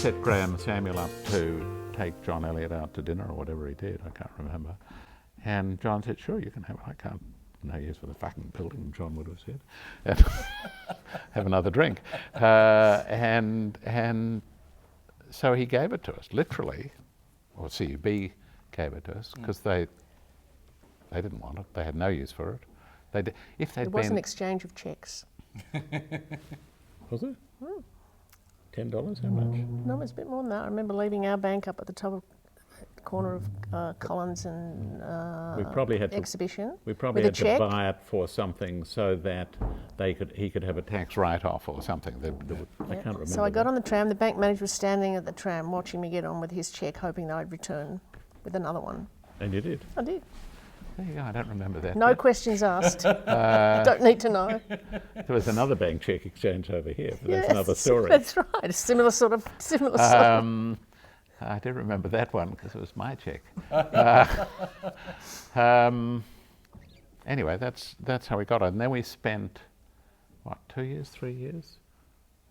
set Graham Samuel up to take John Elliott out to dinner or whatever he did, I can't remember. And John said, sure, you can have it. I can't, no use for the fucking building, John would have said. And have another drink. And so he gave it to us, literally, or C.U.B. gave it to us, because they didn't want it. They had no use for it. It was an exchange of cheques. Was it? $10? How much? No, it was a bit more than that. I remember leaving our bank up at the top of the corner of Collins and we probably had Exhibition. We probably had to buy it for something so that he could have a tax write-off or something. I can't remember. So I got on the tram. The bank manager was standing at the tram watching me get on with his cheque, hoping that I'd return with another one. And you did? I did. There you go, I don't remember that. No questions asked. Don't need to know. There was another bank cheque exchange over here, but that's another story. That's right, a similar sort of. I do remember that one because it was my cheque. Anyway, that's how we got it. And then we spent, 2 years, 3 years?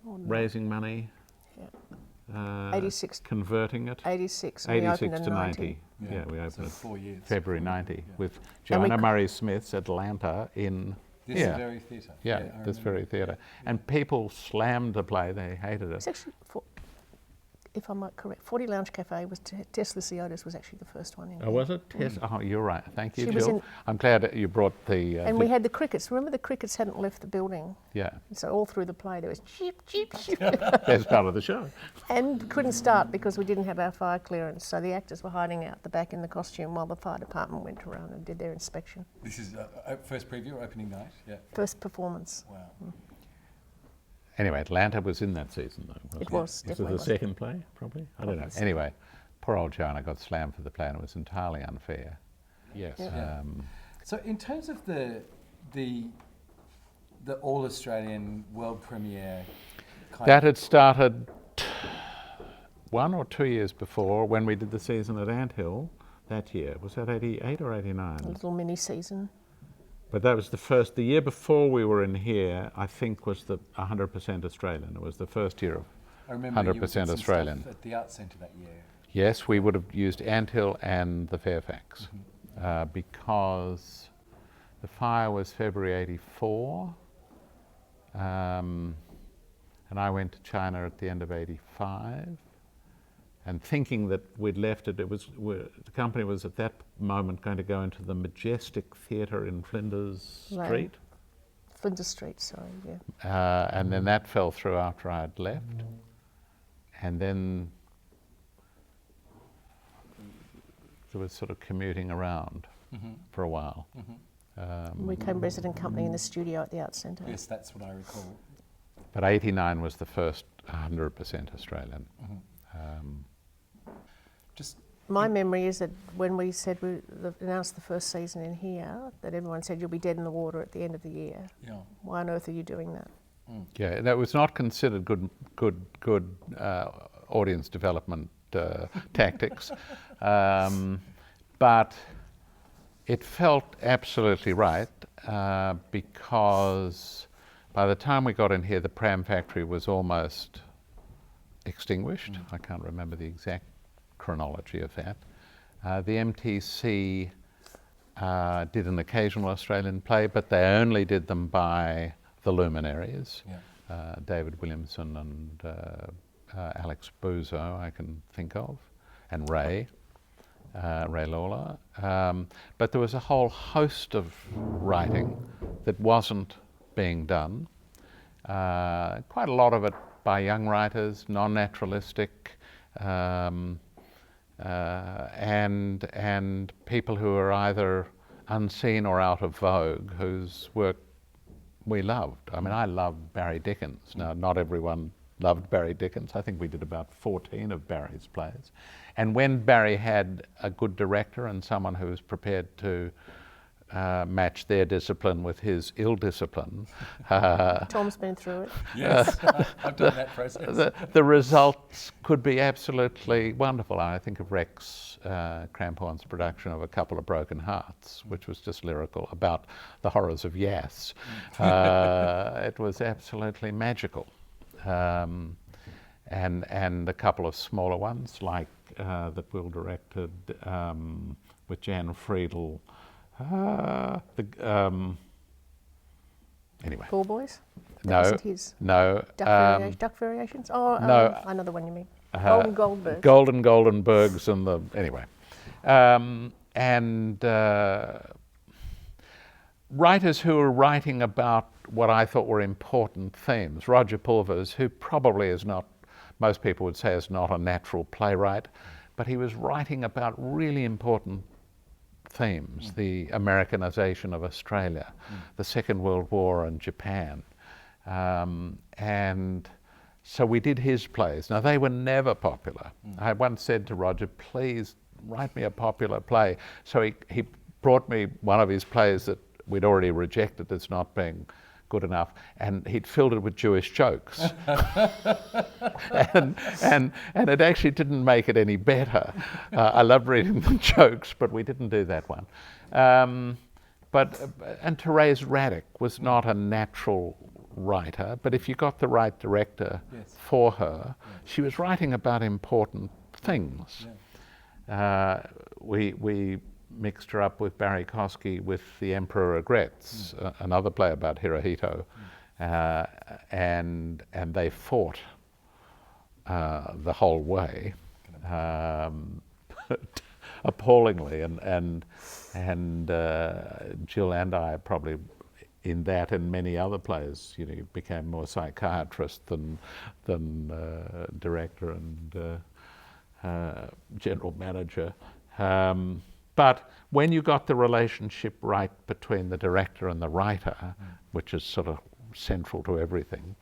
Oh, no. Raising money. Yeah. 86. Converting it. 86. 86 to 90. Yeah, we opened it 4 years. February 90 with Joanna Murray Smith's Atlanta in this very theatre. Yeah, this very theatre. And people slammed the play, they hated it. It's actually, if I'm not correct, 40 Lounge Cafe was Tesla Ciotis was actually the first one in here. Oh, was it? Oh, you're right. Thank you, Jill. I'm glad that you brought the... and we had the crickets. Remember the crickets hadn't left the building? Yeah. So all through the play there was cheep, cheep, cheep. That's part of the show. And couldn't start because we didn't have our fire clearance. So the actors were hiding out the back in the costume while the fire department went around and did their inspection. This is first preview or opening night? Yeah. First performance. Wow. Anyway, Atlanta was in that season, though. It was, definitely. Was it the second play, probably? I don't know. Anyway, poor old Joanna got slammed for the play and it was entirely unfair. Yes. Yeah. So in terms of the all-Australian world premiere... That had started 1 or 2 years before when we did the season at Anthill that year. Was that 88 or 89? A little mini-season. But that was the year before we were in here, I think, was the 100% Australian. It was the first year of 100% Australian. At the Arts Centre that year. Yes, we would have used Anthill and the Fairfax because the fire was February 84 and I went to China at the end of 85. And thinking that we'd left it, the company was at that moment going to go into the Majestic Theatre in Flinders Street. Flinders Street, sorry, yeah. And then that fell through after I'd left. And then there was sort of commuting around for a while. We became resident company in the studio at the Arts Centre. Yes, that's what I recall. But 89 was the first 100% Australian. My memory is that when we said we announced the first season in here, that everyone said you'll be dead in the water at the end of the year. Yeah. Why on earth are you doing that? Yeah, that was not considered good audience development tactics, but it felt absolutely right because by the time we got in here, the pram factory was almost extinguished. I can't remember the exact chronology of that. The MTC did an occasional Australian play, but they only did them by the luminaries, David Williamson and Alex Buzo, I can think of, and Ray Lawler. But there was a whole host of writing that wasn't being done. Quite a lot of it by young writers, non-naturalistic, and people who are either unseen or out of vogue, whose work we loved. I mean, I loved Barry Dickens. Now, not everyone loved Barry Dickens. I think we did about 14 of Barry's plays. And when Barry had a good director and someone who was prepared to match their discipline with his ill discipline. Tom's been through it. Yes, I've done that process. The results could be absolutely wonderful. I think of Rex Crampon's production of A Couple of Broken Hearts, which was just lyrical about the horrors of Yass. It was absolutely magical. and a couple of smaller ones like that Will directed with Jan Friedel. Anyway. Ball Boys? That No, wasn't his. no. Duck Variations? Oh, no. I know the one you mean. Golden Goldbergs. Goldenbergs and the anyway, and writers who were writing about what I thought were important themes. Roger Pulvers, who probably is not, most people would say is not a natural playwright, but he was writing about really important themes: the Americanization of Australia, the Second World War and Japan, and so we did his plays. Now they were never popular. I once said to Roger, please write me a popular play. So he brought me one of his plays that we'd already rejected as not being good enough, and he'd filled it with Jewish jokes. and it actually didn't make it any better. I loved reading the jokes, but we didn't do that one. And Therese Raddick was not a natural writer, but if you got the right director for her, she was writing about important things. We mixed her up with Barry Kosky with The Emperor Regrets, another play about Hirohito, and they fought the whole way, appallingly, and Jill and I probably, in that and many other plays, you know, became more psychiatrist than director and general manager. But when you got the relationship right between the director and the writer, which is sort of central to everything,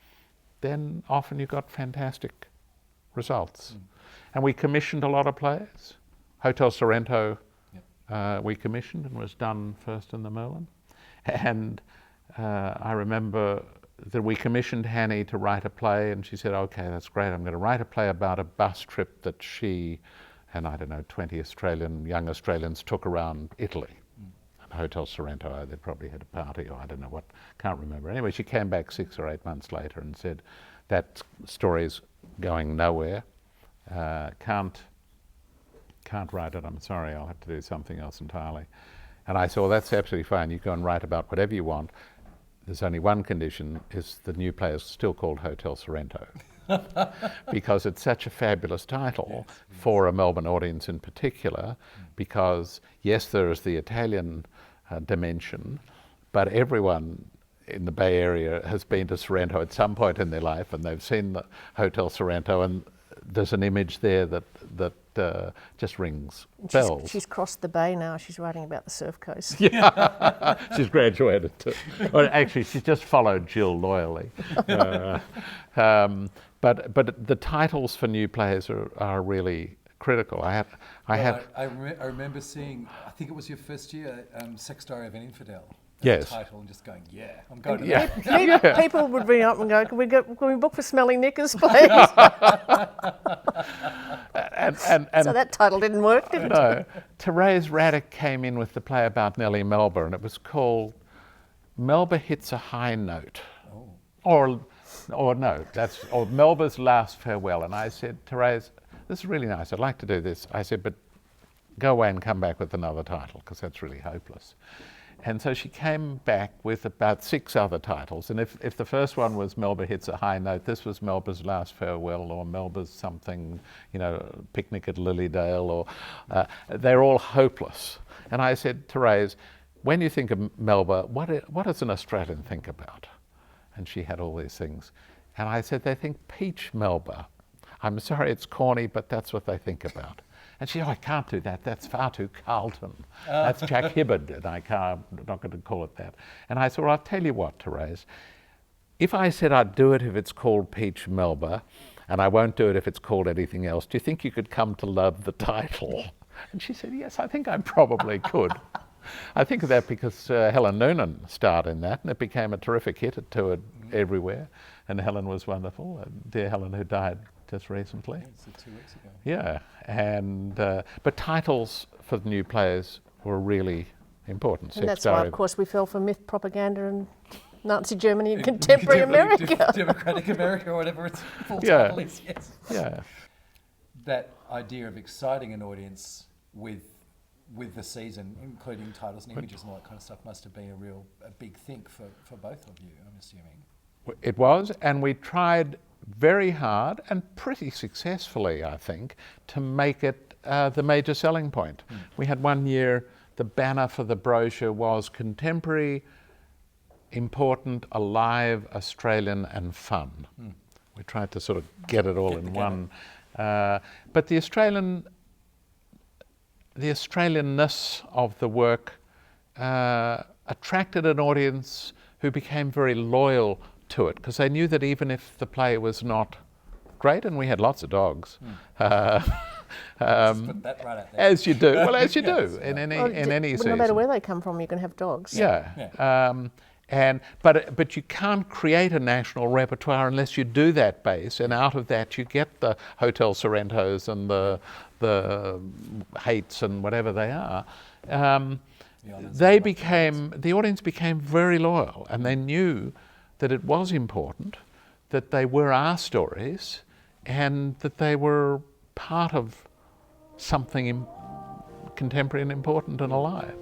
then often you got fantastic results. And we commissioned a lot of plays. Hotel Sorrento we commissioned and was done first in the Merlin. And I remember that we commissioned Hanny to write a play, and she said, okay, that's great, I'm going to write a play about a bus trip that she and, I don't know, 20 young Australians took around Italy. And Hotel Sorrento, they probably had a party, or I don't know what, can't remember. Anyway, she came back 6 or 8 months later and said, that story's going nowhere, can't write it, I'm sorry, I'll have to do something else entirely. And I said, well, that's absolutely fine, you go and write about whatever you want. There's only one condition, is the new play is still called Hotel Sorrento. Because it's such a fabulous title for a Melbourne audience in particular, because yes, there is the Italian dimension, but everyone in the Bay Area has been to Sorrento at some point in their life, and they've seen the Hotel Sorrento, and there's an image there that just rings bells. She's crossed the bay now. She's writing about the surf coast. Yeah, she's graduated too. Or actually, she's just followed Jill loyally. But the titles for new plays are really critical. I remember seeing, I think it was your first year, Sex Diary of an Infidel. Yes. Title, and just going, I'm going to that. Yeah. People would ring up and go, can we book for Smelly Knickers, please? and so that title didn't work, did it? No. Therese Raddick came in with the play about Nellie Melba, and it was called Melba Hits a High Note. Oh. Or Melba's Last Farewell. And I said, Therese, this is really nice, I'd like to do this. I said, but go away and come back with another title, because that's really hopeless. And so she came back with about 6 other titles, and if the first one was Melba Hits a High Note, this was Melba's Last Farewell, or Melba's something, Picnic at Lilydale, or they're all hopeless. And I said, Therese, when you think of Melba, what does an Australian think about? And she had all these things. And I said, they think Peach Melba. I'm sorry, it's corny, but that's what they think about. And she said, I can't do that, that's far too Carlton. That's Jack Hibbard, and I'm not going to call it that. And I said, well, I'll tell you what, Therese, if I said I'd do it if it's called Peach Melba, and I won't do it if it's called anything else, do you think you could come to love the title? And she said, yes, I think I probably could. I think of that because Helen Noonan starred in that, and it became a terrific hit. It toured everywhere, and Helen was wonderful. Dear Helen, who died just recently. So 2 weeks ago. Yeah, and but titles for the new plays were really important. And that's why, of course, we fell for myth, propaganda, and Nazi Germany and contemporary America. Democratic America, or whatever its full Yeah. title is, yes. Yeah. That idea of exciting an audience with the season, including titles and images and all that kind of stuff, must have been a big thing for both of you, I'm assuming. It was, and we tried very hard and pretty successfully, I think, to make it the major selling point. We had one year, the banner for the brochure was contemporary, important, alive, Australian and fun. We tried to sort of get it all in one. But the Australianness of the work attracted an audience who became very loyal to it, because they knew that even if the play was not great, and we had lots of dogs, Just put that right out there. as you do, well, as you Yes, do in yeah. any Well, season. no matter where they come from, you can have dogs. Yeah. But you can't create a national repertoire unless you do that base, and out of that you get the Hotel Sorrentos and the Hates and whatever they are. The audience became very loyal, and they knew that it was important, that they were our stories, and that they were part of something contemporary and important and alive.